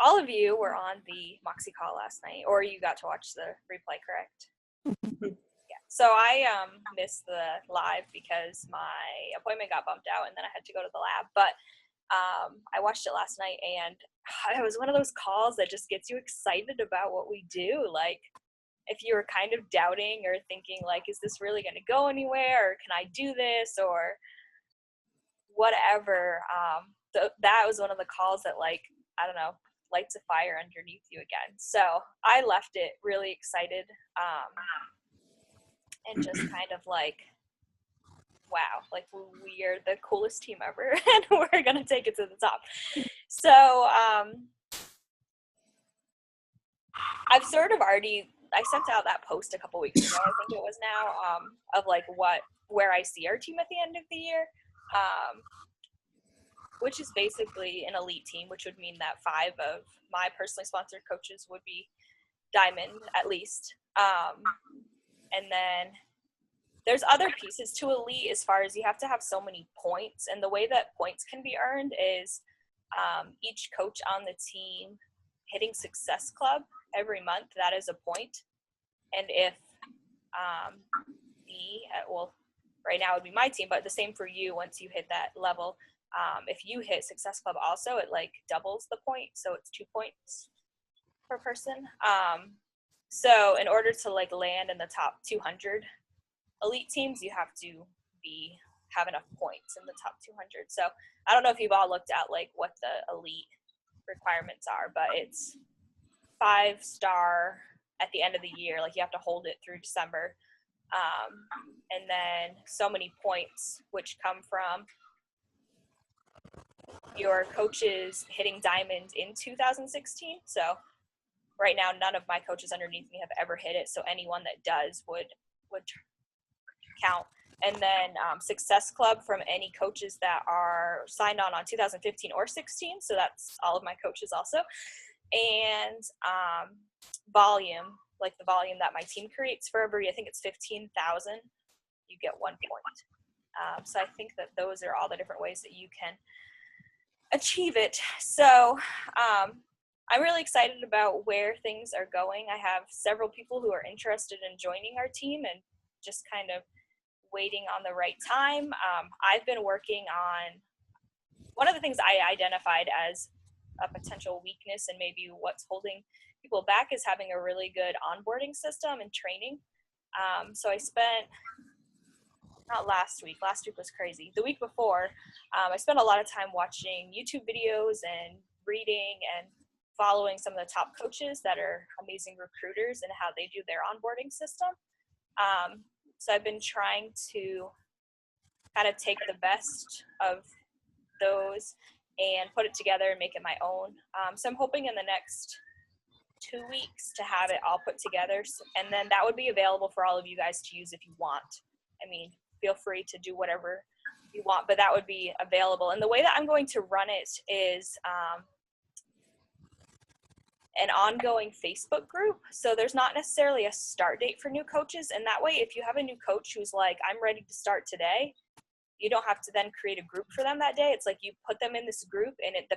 all of you were on the Moxie call last night, or you got to watch the replay, correct? Yeah. So I missed the live because my appointment got bumped out, and then I had to go to the lab. But I watched it last night, and it was one of those calls that just gets you excited about what we do. Like, if you were kind of doubting or thinking, like, is this really going to go anywhere, or can I do this, or whatever, that was one of the calls that, like, I don't know, lights a fire underneath you again. So I left it really excited, and just kind of like, wow, like, we are the coolest team ever, and we're going to take it to the top. So I've sort of already, I sent out that post a couple weeks ago, I think it was now, of like where I see our team at the end of the year, which is basically an elite team, which would mean that 5 of my personally sponsored coaches would be diamond at least. And then there's other pieces to elite as far as you have to have so many points. And the way that points can be earned is each coach on the team hitting Success Club every month. That is a point. And if right now it would be my team, but the same for you once you hit that level. If you hit Success Club also, it like doubles the point. So it's 2 points per person. So in order to like land in the top 200 elite teams, you have to have enough points in the top 200. So I don't know if you've all looked at like what the elite requirements are, but it's 5-star at the end of the year. Like, you have to hold it through December. And then so many points, which come from your coaches hitting diamond in 2016. So right now, none of my coaches underneath me have ever hit it. So anyone that does would count. And then Success Club from any coaches that are signed on 2015 or 16. So that's all of my coaches also. And volume, like the volume that my team creates for every, I think it's 15,000, you get 1 point. So I think that those are all the different ways that you can achieve it. So I'm really excited about where things are going. I have several people who are interested in joining our team and just kind of waiting on the right time. I've been working on one of the things I identified as a potential weakness and maybe what's holding people back is having a really good onboarding system and training. So I spent, not last week was crazy. The week before, I spent a lot of time watching YouTube videos and reading and following some of the top coaches that are amazing recruiters and how they do their onboarding system. So I've been trying to kind of take the best of those and put it together and make it my own. So I'm hoping in the next 2 weeks to have it all put together. And then that would be available for all of you guys to use if you want. I mean, feel free to do whatever you want, but that would be available. And the way that I'm going to run it is an ongoing Facebook group. So there's not necessarily a start date for new coaches. And that way, if you have a new coach who's like, I'm ready to start today, you don't have to then create a group for them that day. It's like you put them in this group, and the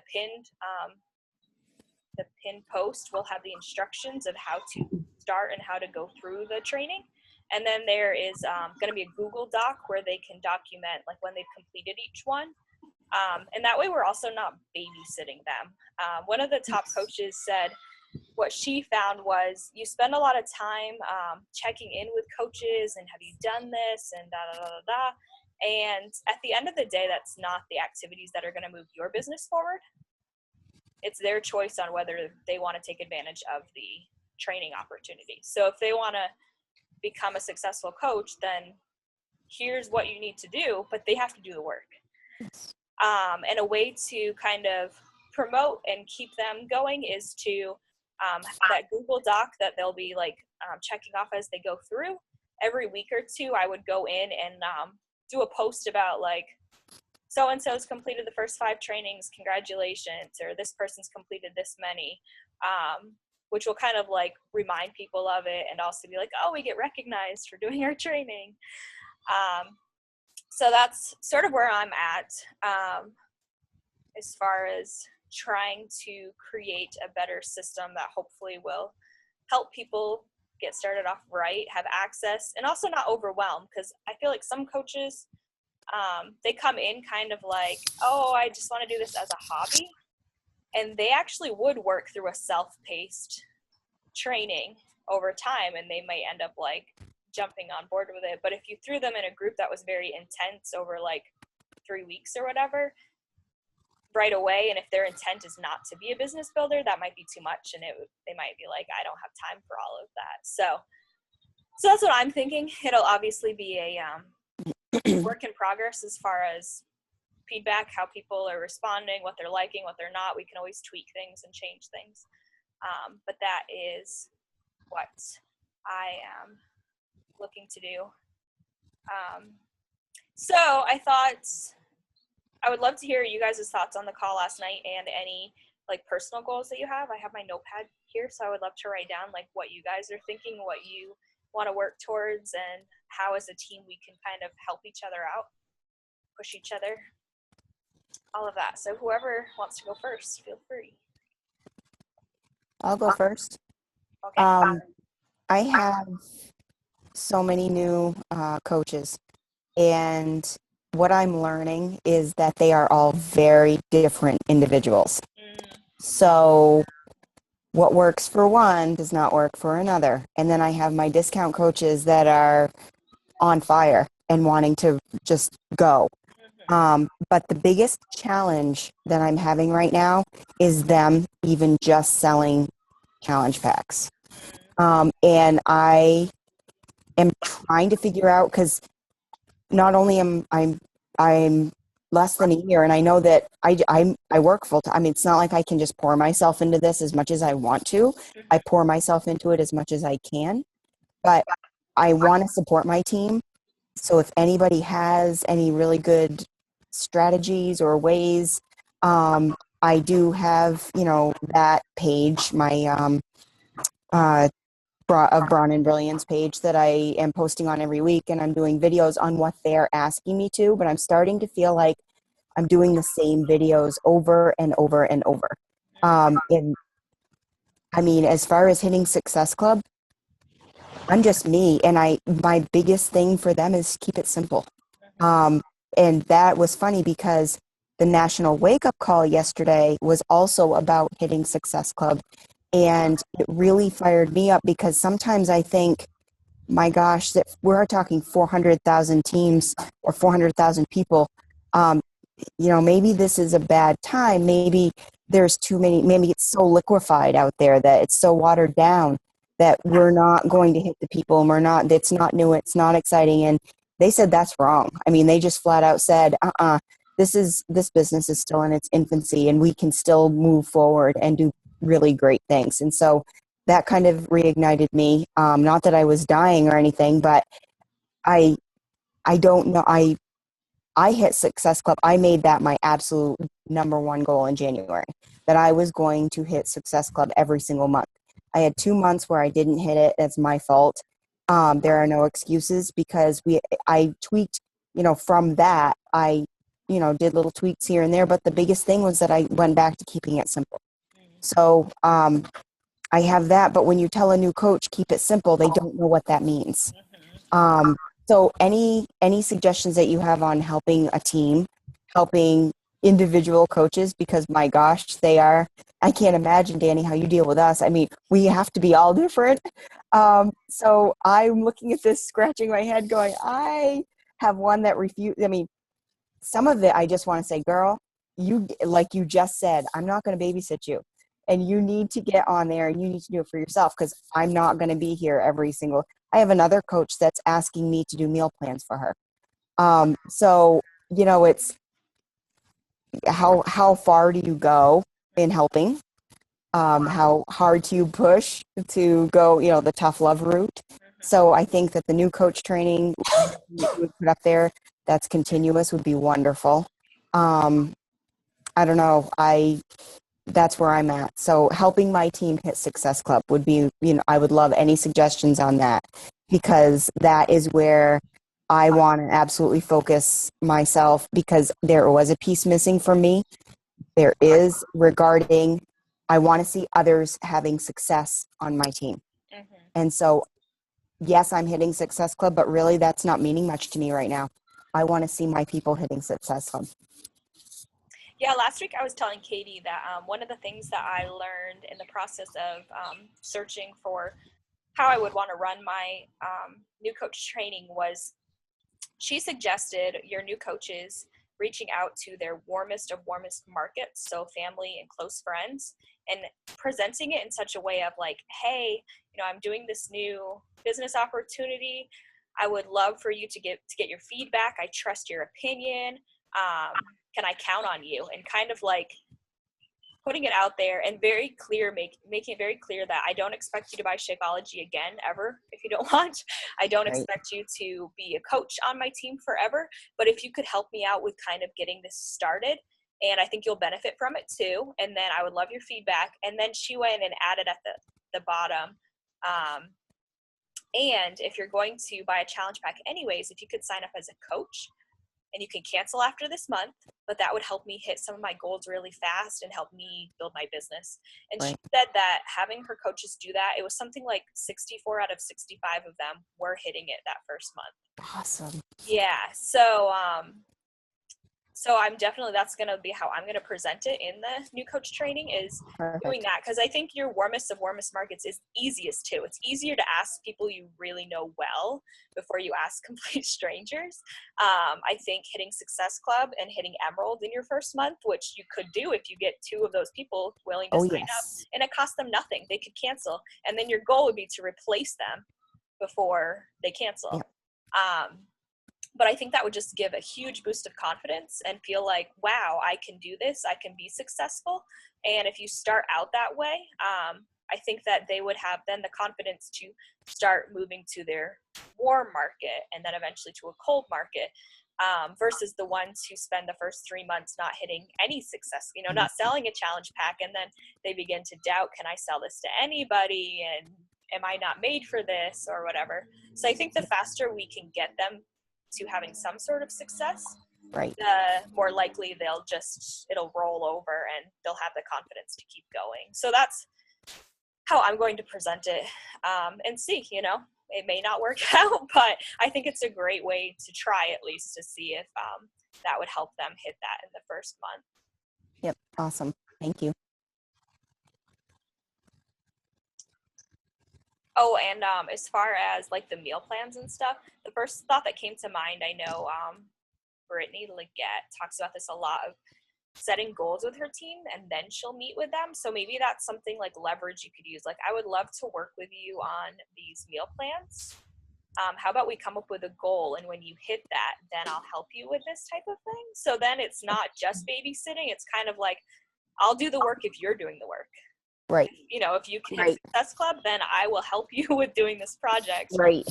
pinned post will have the instructions of how to start and how to go through the training. And then there is going to be a Google Doc where they can document like when they've completed each one. And that way we're also not babysitting them. One of the top coaches said what she found was you spend a lot of time checking in with coaches and have you done this and da-da-da-da-da. And at the end of the day, that's not the activities that are going to move your business forward. It's their choice on whether they want to take advantage of the training opportunity. So if they want to become a successful coach, then here's what you need to do, but they have to do the work. And a way to kind of promote and keep them going is to that Google Doc that they'll be like checking off as they go through. Every week or two, I would go in and do a post about like, so-and-so's completed the first 5 trainings, congratulations, or this person's completed this many, which will kind of like remind people of it and also be like, oh, we get recognized for doing our training. So that's sort of where I'm at as far as trying to create a better system that hopefully will help people get started off right, have access, and also not overwhelmed, because I feel like some coaches, they come in kind of like, oh, I just want to do this as a hobby, and they actually would work through a self-paced training over time, and they might end up like jumping on board with it. But if you threw them in a group that was very intense over like 3 weeks or whatever right away, and if their intent is not to be a business builder, that might be too much, and they might be like, I don't have time for all of that. So that's what I'm thinking. It'll obviously be a work in progress as far as feedback, how people are responding, what they're liking, what they're not. We can always tweak things and change things. But that is what I am looking to do. So I thought I would love to hear you guys' thoughts on the call last night and any like personal goals that you have. I have my notepad here, so I would love to write down like what you guys are thinking, what you want to work towards, and how as a team we can kind of help each other out, push each other, all of that. So whoever wants to go first, feel free. I'll go first. Okay. I have so many new coaches, and what I'm learning is that they are all very different individuals. So what works for one does not work for another. And then I have my discount coaches that are on fire and wanting to just go. But the biggest challenge that I'm having right now is them even just selling challenge packs. And I am trying to figure out, because not only I'm less than a year, and I know that I work full time. I mean, it's not like I can just pour myself into this as much as I want to. I pour myself into it as much as I can, but I want to support my team. So if anybody has any really good strategies or ways, I do have, that page, my of Brawn and Brilliance page that I am posting on every week, and I'm doing videos on what they're asking me to, but I'm starting to feel like I'm doing the same videos over and over and over. And I mean, as far as hitting Success Club, I'm just me, and my biggest thing for them is keep it simple. And that was funny because the National Wake Up Call yesterday was also about hitting Success Club. And it really fired me up, because sometimes I think, my gosh, that we're talking 400,000 teams or 400,000 people. Maybe this is a bad time. Maybe there's too many, maybe it's so liquefied out there that it's so watered down that we're not going to hit the people, and it's not new, it's not exciting. And they said that's wrong. I mean, they just flat out said, this business is still in its infancy, and we can still move forward and do really great things. And so that kind of reignited me. Not that I was dying or anything, but I don't know. I hit Success Club. I made that my absolute number one goal in January, that I was going to hit Success Club every single month. I had 2 months where I didn't hit it. That's my fault. There are no excuses, because I tweaked, from that, I did little tweaks here and there. But the biggest thing was that I went back to keeping it simple. So I have that, but when you tell a new coach, keep it simple, they don't know what that means. So any suggestions that you have on helping a team, helping individual coaches, because my gosh, I can't imagine, Dani, how you deal with us. I mean, we have to be all different. So I'm looking at this, scratching my head going, I have one that some of it I just want to say, girl, like you just said, I'm not going to babysit you. And you need to get on there, and you need to do it for yourself, because I'm not going to be here I have another coach that's asking me to do meal plans for her. So, it's how far do you go in helping? How hard do you push to go, the tough love route? So I think that the new coach training you would put up there that's continuous would be wonderful. I don't know. That's where I'm at. So helping my team hit Success Club would be, I would love any suggestions on that, because that is where I want to absolutely focus myself, because there was a piece missing for me There is regarding, I want to see others having success on my team. And so, yes, I'm hitting Success Club, but really that's not meaning much to me right now. I want to see my people hitting Success Club. Yeah, last week I was telling Katie that one of the things that I learned in the process of searching for how I would want to run my new coach training was she suggested your new coaches reaching out to their warmest of warmest markets, so family and close friends, and presenting it in such a way of like, hey, you know, I'm doing this new business opportunity. I would love for you to get your feedback. I trust your opinion. Can I count on you? And kind of like putting it out there and very clear, making it very clear that I don't expect you to buy Shakeology again, ever, if you don't want. I don't expect you to be a coach on my team forever, but if you could help me out with kind of getting this started, and I think you'll benefit from it too, and then I would love your feedback. And then she went and added at the bottom, and if you're going to buy a challenge pack anyways, if you could sign up as a coach, and you can cancel after this month, but that would help me hit some of my goals really fast and help me build my business. And she said that having her coaches do that, it was something like 64 out of 65 of them were hitting it that first month. Awesome. Yeah. So I'm definitely, that's going to be how I'm going to present it in the new coach training, is doing that. Because I think your warmest of warmest markets is easiest too. It's easier to ask people you really know well before you ask complete strangers. I think hitting Success Club and hitting Emerald in your first month, which you could do if you get 2 of those people willing to sign up, and it costs them nothing. They could cancel. And then your goal would be to replace them before they cancel. But I think that would just give a huge boost of confidence and feel like, wow, I can do this. I can be successful. And if you start out that way, I think that they would have then the confidence to start moving to their warm market and then eventually to a cold market, versus the ones who spend the first 3 months not hitting any success, you know, not selling a challenge pack. And then they begin to doubt, can I sell this to anybody? And am I not made for this or whatever? So I think the faster we can get them to having some sort of success, the more likely it'll roll over and they'll have the confidence to keep going. So that's how I'm going to present it, and see, you know, it may not work out, but I think it's a great way to try at least to see if that would help them hit that in the first month. Yep. Awesome. Thank you. Oh, and as far as like the meal plans and stuff, the first thought that came to mind, I know Brittany Leggett talks about this a lot, of setting goals with her team and then she'll meet with them. So maybe that's something like leverage you could use. Like, I would love to work with you on these meal plans. How about we come up with a goal, and when you hit that, then I'll help you with this type of thing. So then it's not just babysitting. It's kind of like, I'll do the work if you're doing the work. Right. You know, if you can hit Success Club, then I will help you with doing this project. Right.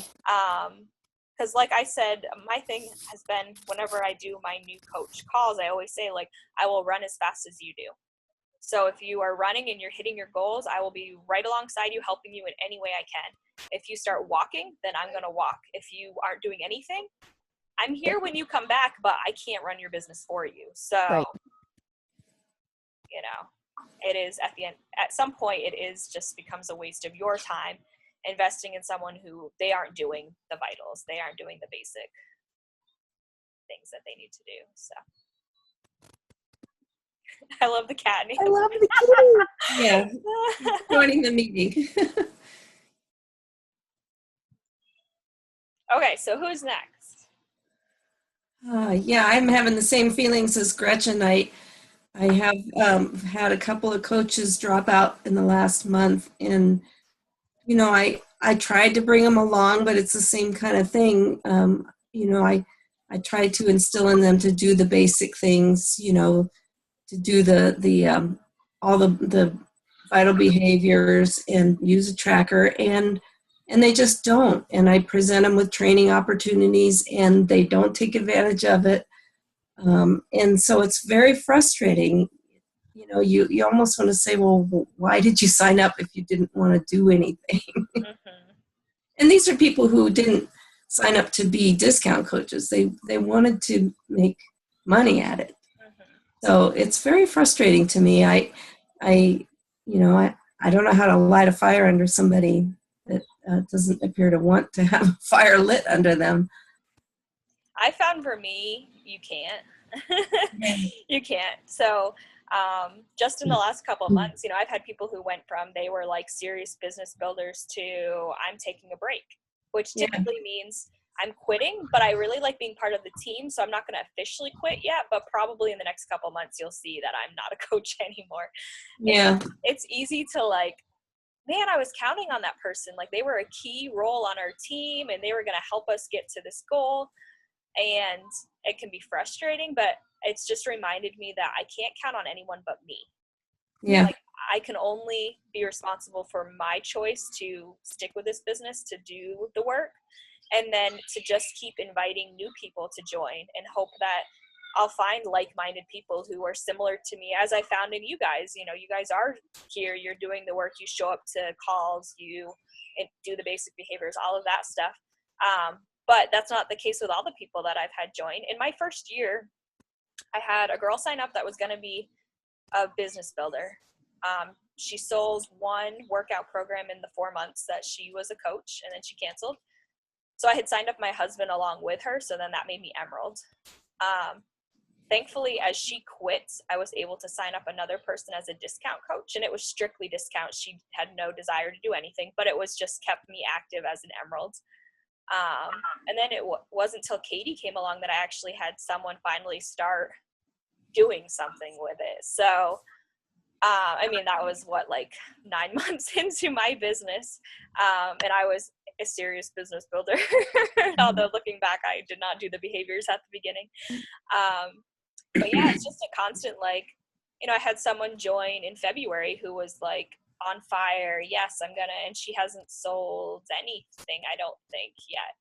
Because like I said, my thing has been, whenever I do my new coach calls, I always say, like, I will run as fast as you do. So if you are running and you're hitting your goals, I will be right alongside you, helping you in any way I can. If you start walking, then I'm going to walk. If you aren't doing anything, I'm here when you come back, but I can't run your business for you. So, you know, it is at some point, it is just becomes a waste of your time investing in someone who they aren't doing the vitals. They aren't doing the basic things that they need to do. So I love the cat name. I love the kitty. Yeah, joining the meeting. Okay, so who's next? Yeah, I'm having the same feelings as Gretchen. I have had a couple of coaches drop out in the last month, and you know, I tried to bring them along, but it's the same kind of thing. You know, I tried to instill in them to do the basic things, you know, to do the all the vital behaviors and use a tracker, and they just don't. And I present them with training opportunities, and they don't take advantage of it. And so it's very frustrating. You know, you almost want to say, well, why did you sign up if you didn't want to do anything? And these are people who didn't sign up to be discount coaches. They wanted to make money at it. So it's very frustrating to me. I, I don't know how to light a fire under somebody that doesn't appear to want to have a fire lit under them. I found for me, you can't. Yeah. You can't. So just in the last couple of months, I've had people who went from they were like serious business builders to I'm taking a break, which typically means I'm quitting, but I really like being part of the team. So I'm not going to officially quit yet, but probably in the next couple of months, you'll see that I'm not a coach anymore. Yeah. And it's easy to like, man, I was counting on that person. Like they were a key role on our team and they were going to help us get to this goal. And it can be frustrating, but it's just reminded me that I can't count on anyone but me. Yeah. Like I can only be responsible for my choice to stick with this business, to do the work, and then to just keep inviting new people to join and hope that I'll find like-minded people who are similar to me as I found in you guys. You guys are here, you're doing the work, you show up to calls, you do the basic behaviors, all of that stuff. But that's not the case with all the people that I've had join. In my first year, I had a girl sign up that was going to be a business builder. She sold one workout program in the 4 months that she was a coach, and then she canceled. So I had signed up my husband along with her, so then that made me Emerald. Thankfully, as she quit, I was able to sign up another person as a discount coach, and it was strictly discount. She had no desire to do anything, but it was just kept me active as an Emerald. And then it wasn't until Katie came along that I actually had someone finally start doing something with it. So, that was like 9 months into my business. And I was a serious business builder. Although looking back, I did not do the behaviors at the beginning. But yeah, it's just a constant, I had someone join in February who was like, on fire, yes, and she hasn't sold anything, I don't think, yet.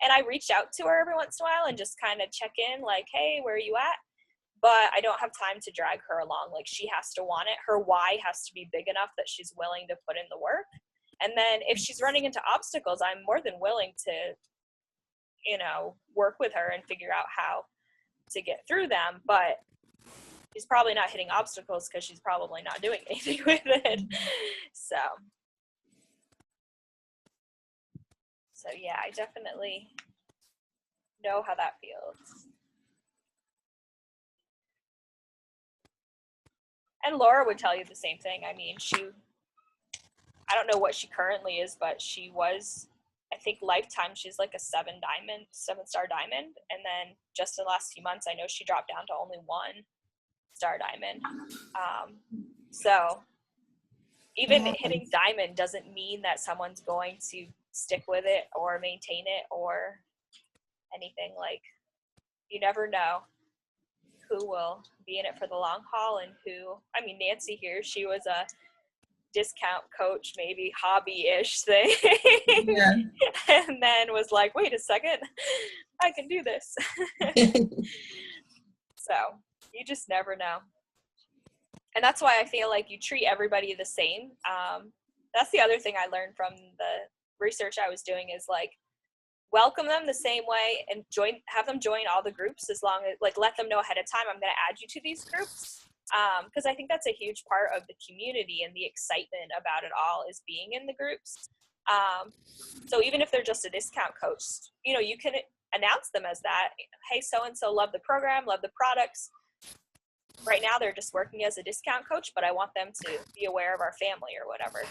And I reached out to her every once in a while and just kind of check in, like, hey, where are you at? But I don't have time to drag her along. Like, she has to want it. Her why has to be big enough that she's willing to put in the work. And then if she's running into obstacles, I'm more than willing to, work with her and figure out how to get through them. But she's probably not hitting obstacles because she's probably not doing anything with it. So yeah, I definitely know how that feels. And Laura would tell you the same thing. I don't know what she currently is, but she was, I think lifetime, she's like a 7-star diamond. And then just in the last few months, I know she dropped down to only 1-star diamond. So even hitting diamond doesn't mean that someone's going to stick with it or maintain it or anything. Like, you never know who will be in it for the long haul and who. Nancy here, she was a discount coach, maybe hobby-ish thing. Yeah. And then was like, wait a second, I can do this. So you just never know. And that's why I feel like you treat everybody the same. That's the other thing I learned from the research I was doing is like, welcome them the same way and have them join all the groups as long as, let them know ahead of time, I'm going to add you to these groups. Because I think that's a huge part of the community and the excitement about it all is being in the groups. So even if they're just a discount coach, you can announce them as that. Hey, so-and-so love the program, love the products. Right now they're just working as a discount coach, but I want them to be aware of our family or whatever.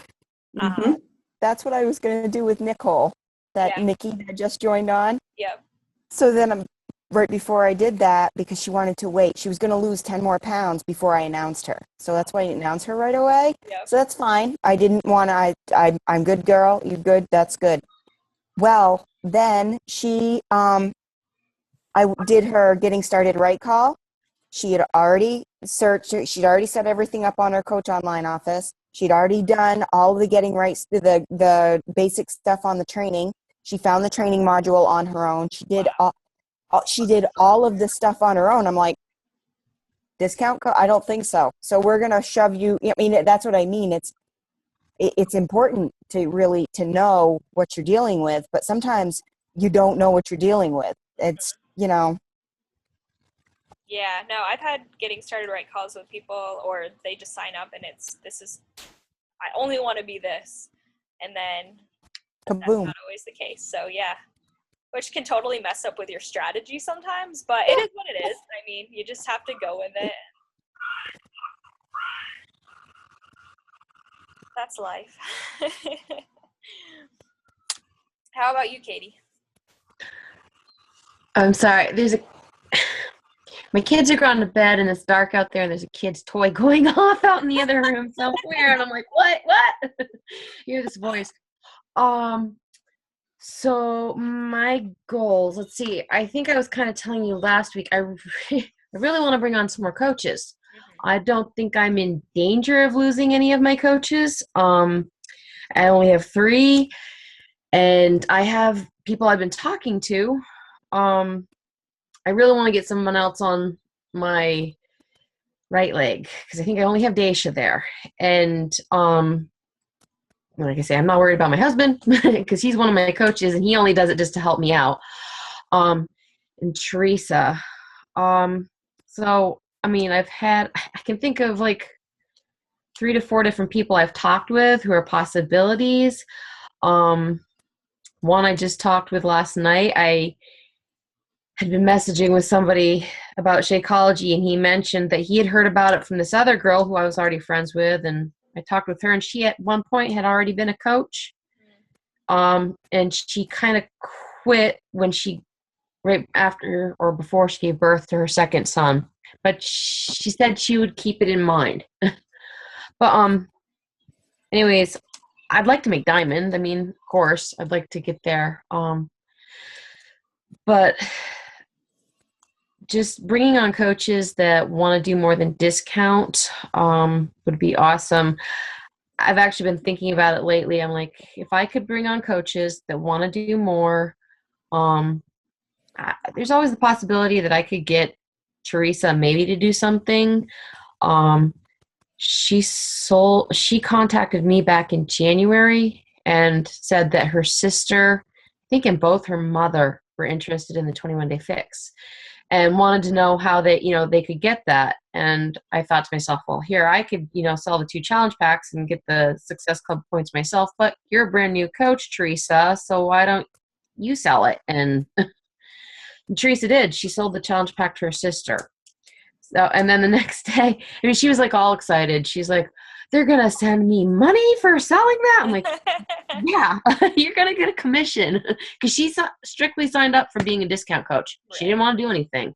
Mm-hmm. That's what I was going to do with Nicole, Nikki that just joined on. Yep. So then right before I did that, because she wanted to wait, she was going to lose 10 more pounds before I announced her. So that's why I didn't announce her right away. Yep. So that's fine. I didn't want to, I'm good, girl. You're good. That's good. Well, then I did her getting started right call. She had already searched, she'd already set everything up on her Coach Online office. She'd already done all the getting right, the basic stuff on the training. She found the training module on her own. She did all of this stuff on her own. I'm like, discount code? I don't think so. So we're going to shove you. That's what I mean. It's important to really to know what you're dealing with, but sometimes you don't know what you're dealing with. It's, Yeah, no, I've had getting started right calls with people, or they just sign up and I only want to be this. And then that's Kaboom. not always the case. So yeah, which can totally mess up with your strategy sometimes, but it is what it is. I mean, you just have to go with it. That's life. How about you, Katie? I'm sorry. My kids are gone to bed and it's dark out there and there's a kid's toy going off out in the other room somewhere and I'm like, what? You hear this voice. So my goals, let's see. I think I was kind of telling you last week, I really want to bring on some more coaches. I don't think I'm in danger of losing any of my coaches. I only have 3 and I have people I've been talking to. I really want to get someone else on my right leg because I think I only have Daisha there. And like I say, I'm not worried about my husband because he's one of my coaches and he only does it just to help me out. And Teresa. So I mean, I can think of like 3 to 4 different people I've talked with who are possibilities. One I just talked with last night. I had been messaging with somebody about Shakeology, and he mentioned that he had heard about it from this other girl who I was already friends with, and I talked with her, and she at one point had already been a coach, and she kind of quit when right after or before she gave birth to her second son, but she said she would keep it in mind. But anyways, I'd like to make Diamond. I mean, of course, I'd like to get there. But just bringing on coaches that want to do more than discount would be awesome. I've actually been thinking about it lately. I'm like, if I could bring on coaches that want to do more, there's always the possibility that I could get Teresa maybe to do something. She contacted me back in January and said that her sister, I think, and both her mother were interested in the 21-day fix and wanted to know how they could get that. And I thought to myself, well, here I could, sell the 2 challenge packs and get the Success Club points myself, but you're a brand new coach, Teresa, so why don't you sell it? And Teresa did. She sold the challenge pack to her sister. So, and then the next day, I mean, she was like all excited. She's like, they're going to send me money for selling that? I'm like, yeah, you're going to get a commission because she strictly signed up for being a discount coach. She didn't want to do anything.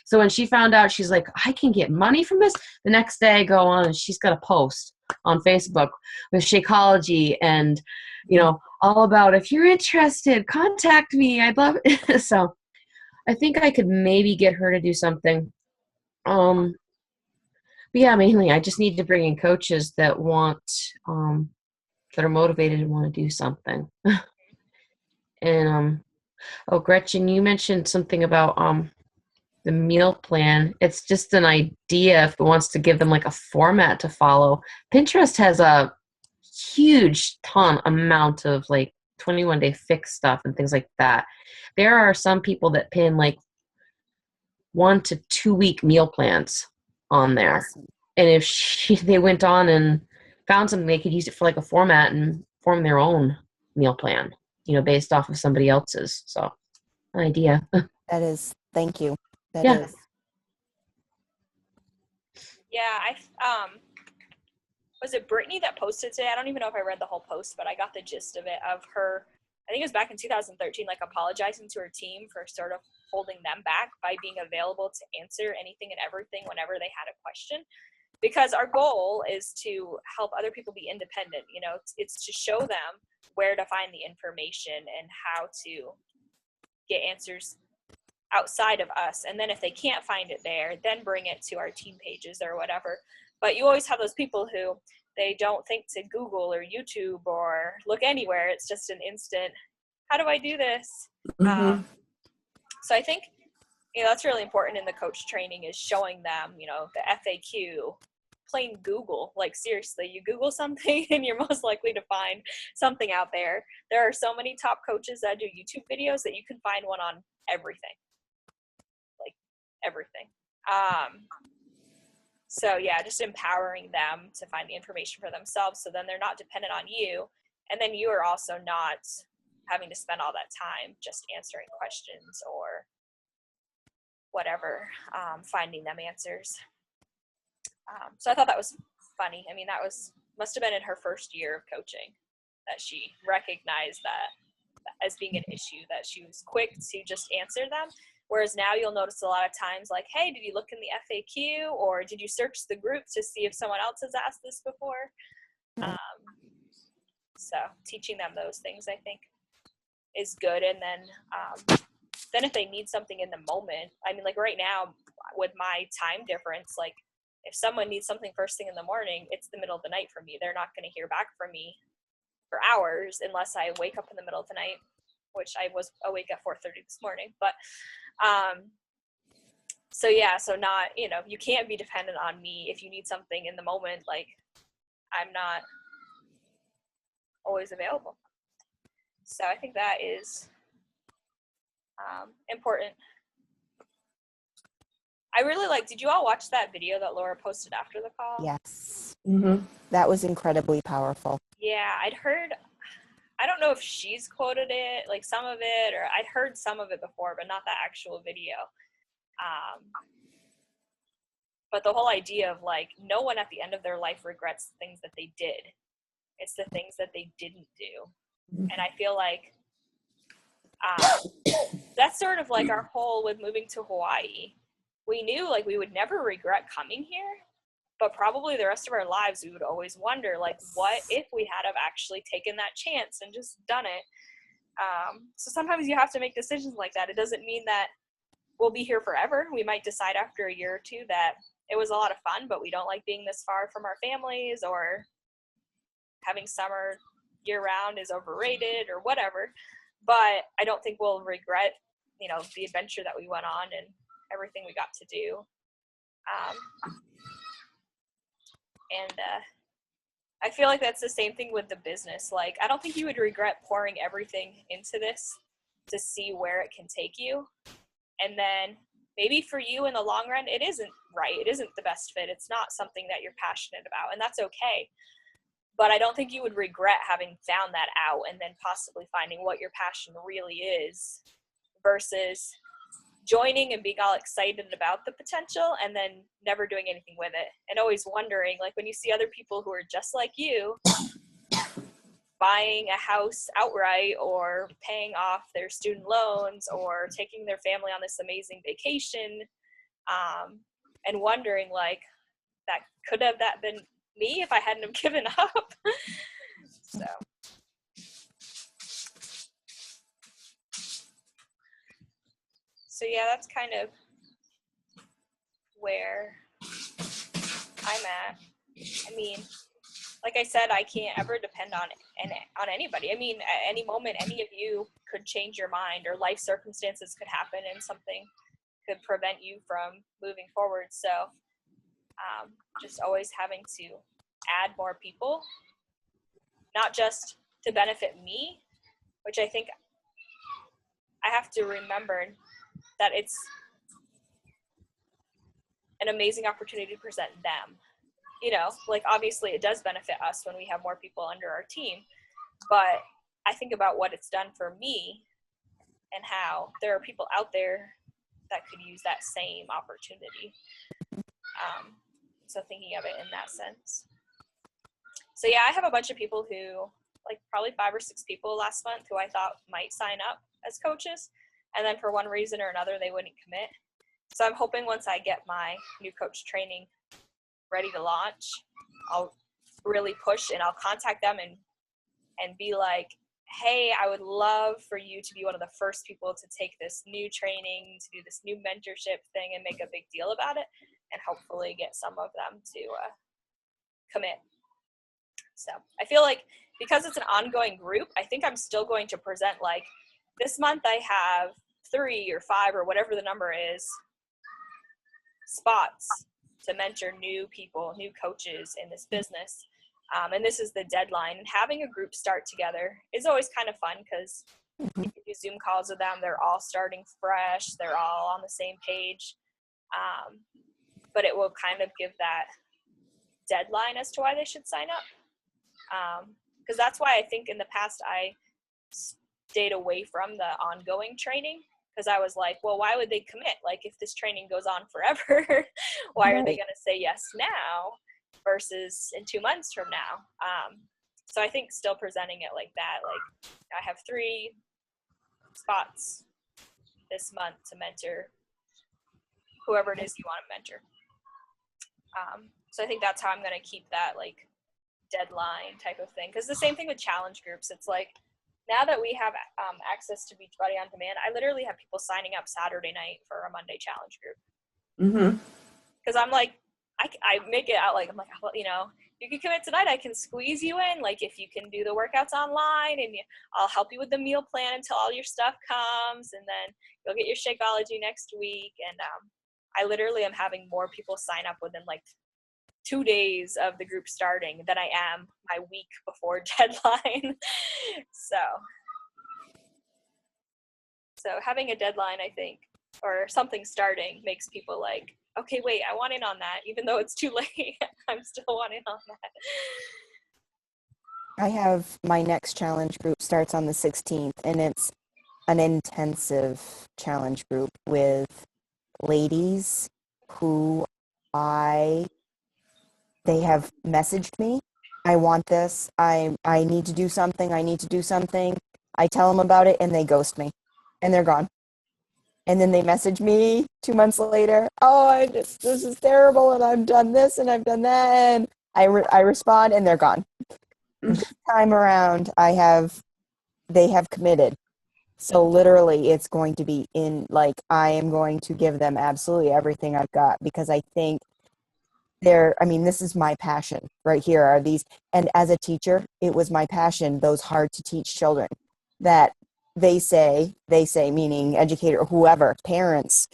So when she found out, she's like, I can get money from this. The next day I go on and she's got a post on Facebook with Shakeology and, all about if you're interested, contact me. I'd love it. So I think I could maybe get her to do something. But yeah, mainly I just need to bring in coaches that that are motivated and want to do something. And Gretchen, you mentioned something about the meal plan. It's just an idea if it wants to give them like a format to follow. Pinterest has a huge amount of like 21-day fix stuff and things like that. There are some people that pin like 1 to 2 week meal plans on there. Awesome. And if they went on and found something, they could use it for like a format and form their own meal plan, based off of somebody else's. So, an idea. That is, thank you. That Yeah. is. Yeah, was it Brittany that posted today? I don't even know if I read the whole post, but I got the gist of it, of her, I think it was back in 2013, like apologizing to her team for sort of holding them back by being available to answer anything and everything whenever they had a question. Because our goal is to help other people be independent. It's to show them where to find the information and how to get answers outside of us. And then if they can't find it there, then bring it to our team pages or whatever. But you always have those people who they don't think to Google or YouTube or look anywhere. It's just an instant, how do I do this? Mhm. So I think, that's really important in the coach training, is showing them, the FAQ, plain Google. Like seriously, you Google something and you're most likely to find something out there. There are so many top coaches that do YouTube videos that you can find one on everything. Like everything. So yeah, just empowering them to find the information for themselves, so then they're not dependent on you, and then you are also not having to spend all that time just answering questions or whatever, finding them answers. So I thought that was funny. I mean, that must have been in her first year of coaching that she recognized that as being an issue, that she was quick to just answer them. Whereas now you'll notice a lot of times like, hey, did you look in the FAQ, or did you search the group to see if someone else has asked this before? So teaching them those things, I think, is good. And then if they need something in the moment, I mean, like right now with my time difference, like if someone needs something first thing in the morning, it's the middle of the night for me. They're not going to hear back from me for hours unless I wake up in the middle of the night, which I was awake at 4:30 this morning. But so yeah, so not, you can't be dependent on me if you need something in the moment. Like I'm not always available. So I think that is important. I really did you all watch that video that Laura posted after the call? Yes. Mm-hmm. That was incredibly powerful. Yeah, I'd heard, I don't know if she's quoted it, like some of it, or I'd heard some of it before, but not the actual video. But the whole idea of like, no one at the end of their life regrets the things that they did. It's the things that they didn't do. And I feel like that's sort of like our whole with moving to Hawaii. We knew like we would never regret coming here, but probably the rest of our lives we would always wonder like, what if we had have actually taken that chance and just done it? So sometimes you have to make decisions like that. It doesn't mean that we'll be here forever. We might decide after a year or two that it was a lot of fun, but we don't like being this far from our families, or having summer year round is overrated or whatever. But I don't think we'll regret, the adventure that we went on and everything we got to do. And I feel like that's the same thing with the business. Like, I don't think you would regret pouring everything into this to see where it can take you. And then maybe for you in the long run, it isn't right. It isn't the best fit. It's not something that you're passionate about, and that's okay. But I don't think you would regret having found that out and then possibly finding what your passion really is, versus joining and being all excited about the potential and then never doing anything with it, and always wondering, like when you see other people who are just like you buying a house outright, or paying off their student loans, or taking their family on this amazing vacation, and wondering like, that could have that been me if I hadn't have given up. So yeah, that's kind of where I'm at. I mean, like I said, I can't ever depend on anybody. I mean, at any moment, any of you could change your mind, or life circumstances could happen and something could prevent you from moving forward. So just always having to add more people, not just to benefit me, which I think I have to remember that it's an amazing opportunity to present them. Like obviously it does benefit us when we have more people under our team, but I think about what it's done for me and how there are people out there that could use that same opportunity. So thinking of it in that sense. So yeah, I have a bunch of people who, like probably 5 or 6 people last month who I thought might sign up as coaches, and then for one reason or another they wouldn't commit. So I'm hoping once I get my new coach training ready to launch, I'll really push and I'll contact them and be like, hey, I would love for you to be one of the first people to take this new training, to do this new mentorship thing, and make a big deal about it, and hopefully get some of them to commit. So I feel like because it's an ongoing group, I think I'm still going to present like, this month I have 3 or 5 or whatever the number is spots to mentor new people, new coaches in this business. And this is the deadline. And having a group start together is always kind of fun, because you can do Zoom calls with them. They're all starting fresh. They're all on the same page. But it will kind of give that deadline as to why they should sign up. Because that's why I think in the past I stayed away from the ongoing training, because I was like, well, why would they commit? Like, if this training goes on forever, why are they going to say yes now versus in 2 months from now? So I think still presenting it like that, like, I have 3 spots this month to mentor whoever it is you want to mentor. So I think that's how I'm going to keep that, like, deadline type of thing. Because the same thing with challenge groups. It's like, now that we have access to Beachbody on Demand, I literally have people signing up Saturday night for a Monday challenge group. Because I'm like, I make it out like, I'm like, well, you know, you can commit tonight, I can squeeze you in. Like, if you can do the workouts online, and I'll help you with the meal plan until all your stuff comes, and then you'll get your Shakeology next week. And I literally am having more people sign up within like 2 days of the group starting than I am my week before deadline. So having a deadline, I think, or something starting, makes people like, okay, wait, I want in on that. Even though it's too late, I'm still wanting on that. I have my next challenge group starts on the 16th, and it's an intensive challenge group with ladies who they have messaged me. I want this. I need to do something. I need to do something. I tell them about it, and they ghost me, and they're gone. And then they message me 2 months later. Oh, this is terrible, and I've done this and I've done that, and I respond, and they're gone. This time around, they have committed. So literally, it's going to be I am going to give them absolutely everything I've got, because I think this is my passion right here, are these. And as a teacher, it was my passion, those hard to teach children that they say, meaning educator, whoever, parents,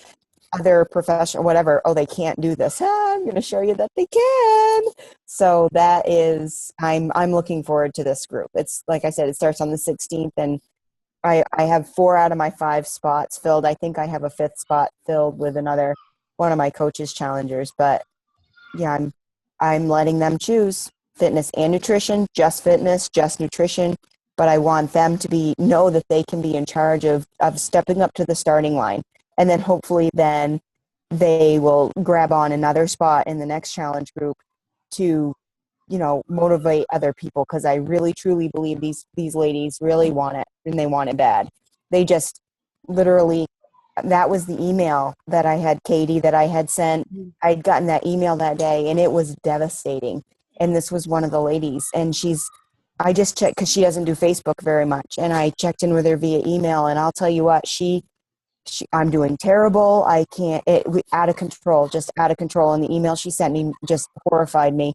other professional, whatever, oh, they can't do this. I'm going to show you that they can. So that is, I'm looking forward to this group. It's like I said, it starts on the 16th, and I have 4 out of my 5 spots filled. I think I have a 5th spot filled with one of my coaches challengers, but yeah, I'm letting them choose fitness and nutrition, just fitness, just nutrition. But I want them to know that they can be in charge of stepping up to the starting line. And then hopefully then they will grab on another spot in the next challenge group to, motivate other people. Because I really, truly believe these ladies really want it, and they want it bad. They just literally, that was the email that I had, Katie, that I had sent. I'd gotten that email that day, and it was devastating. And this was one of the ladies, and I just checked, because she doesn't do Facebook very much, and I checked in with her via email, and I'll tell you what, I'm doing terrible. I can't, out of control, just out of control. And the email she sent me just horrified me.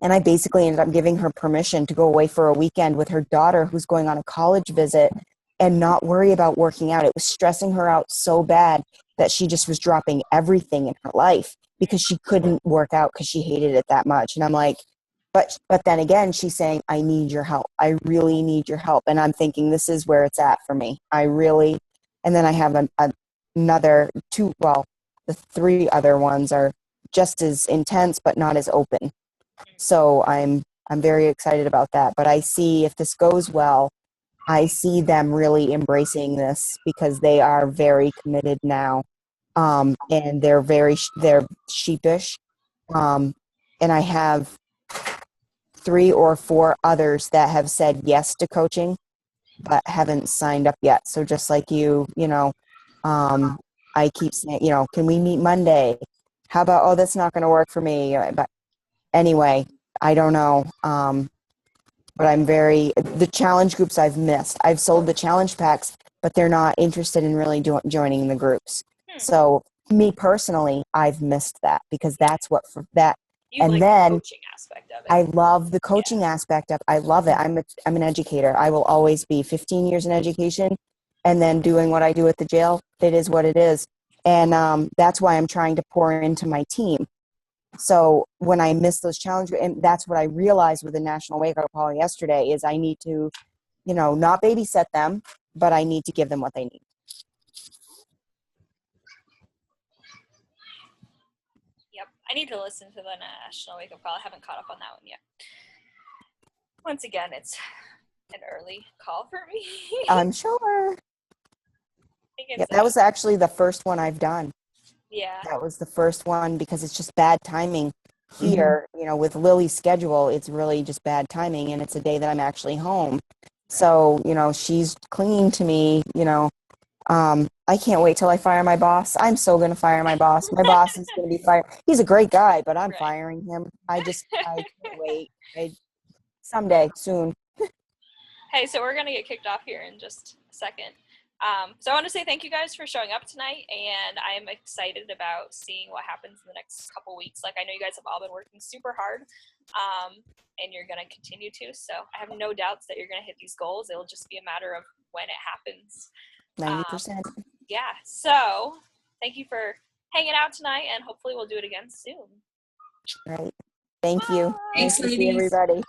And I basically ended up giving her permission to go away for a weekend with her daughter, who's going on a college visit, and not worry about working out. It was stressing her out so bad that she just was dropping everything in her life because she couldn't work out because she hated it that much. And I'm like, but then again, she's saying, I need your help. I really need your help. And I'm thinking, this is where it's at for me. And then I have another 2, the 3 other ones are just as intense, but not as open. So I'm very excited about that. But I see, if this goes well, I see them really embracing this, because they are very committed now, and they're sheepish, and I have 3 or 4 others that have said yes to coaching, but haven't signed up yet. So just like I keep saying, can we meet Monday? How about, oh, that's not going to work for me. But anyway, I don't know. But the challenge groups I've missed. I've sold the challenge packs, but they're not interested in really joining the groups. So me personally, I've missed that, because that's what for that. You and like then the coaching aspect of it. I love the coaching aspect of. I love it. I'm an educator. I will always be 15 years in education, and then doing what I do at the jail. It is what it is, and that's why I'm trying to pour into my team. So when I miss those challenges, and that's what I realized with the National Wake Up Call yesterday, is I need to, not babysit them, but I need to give them what they need. I need to listen to the National Wake Up Call. I haven't caught up on that one yet. Once again, it's an early call for me. I'm sure. think Yeah, it's that was actually the first one I've done. yeah. That was the first one because it's just bad timing here. You know, with Lily's schedule, it's really just bad timing, and it's a day that I'm actually home. So, you know, she's clinging to me, you know. I can't wait till I fire my boss. I'm so going to fire my boss. My boss is going to be fired. He's a great guy, but I'm Right. firing him. I can't wait. Someday, soon. Hey, so we're going to get kicked off here in just a second. So I want to say thank you guys for showing up tonight, and I'm excited about seeing what happens in the next couple weeks. Like, I know you guys have all been working super hard, and you're going to continue to. So I have no doubts that you're going to hit these goals. It'll just be a matter of when it happens. 90%. Yeah, so thank you for hanging out tonight, and hopefully we'll do it again soon. Right. Thank you. Thanks, Nice to see ladies. everybody.